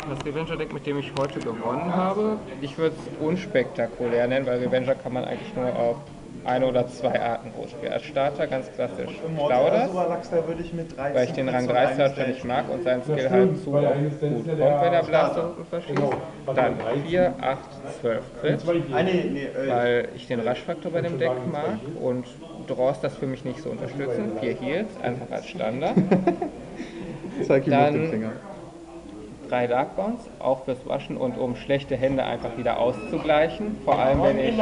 Das Revenger-Deck, mit dem ich heute gewonnen habe, ich würde es unspektakulär nennen, weil Revenger kann man eigentlich nur auf eine oder zwei Arten groß spielen. Als Starter ganz klassisch Claudas, weil ich den Rang 3 Starter nicht mag und seinen Skill halt zu gut kommt, wenn er Blaster verschießt. Dann 4, 8, 12 Crit, weil ich den Rush-Faktor bei dem Deck mag und Draws das für mich nicht so unterstützen. 4 Heals, einfach als Standard. Zeig ihm auf den Finger. 3 Dark Bounce, auch fürs Waschen und um schlechte Hände einfach wieder auszugleichen. Vor allem, wenn ich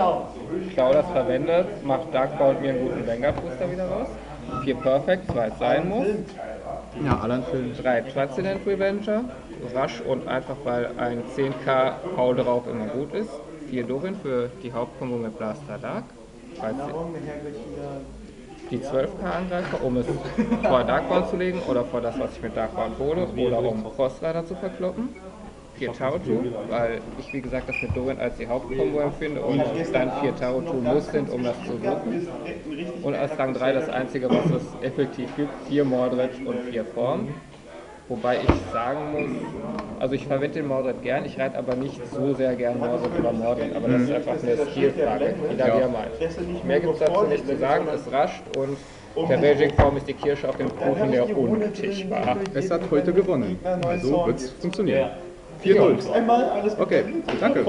Claudas verwende, macht Dark Bounce mir einen guten Vanguard Booster wieder raus. 4 Perfect, weil es sein muss. Ja, Alan Film. 3 Transcendent Revenger, Rush und einfach weil ein 10k Hau drauf immer gut ist. 4 Dorin für die Hauptkombo mit Blaster Dark. Die 12k Angreifer, um es vor Darkbound zu legen oder vor das, was ich mit Darkbound hole, oder um Crossrider zu verkloppen. 4 Tautu, weil ich wie gesagt das mit Dorin als die Hauptkombo empfinde und dann 4 Tautu muss sind, um das zu suchen. Und als Rang 3 das einzige, was es effektiv gibt, 4 Mordred und 4 Form. Wobei ich sagen muss, also ich verwende den Mordred gern, ich reite aber nicht so sehr gern Mordred über Mordred, aber das ist einfach eine Skillfrage, jeder wie er meint. Mehr gibt es dazu nicht zu sagen, es rascht und der Beijing-Form ist die Kirsche auf dem Kuchen, der unnötig war. Es hat heute gewonnen, also wird es funktionieren. 4-0. Okay, danke.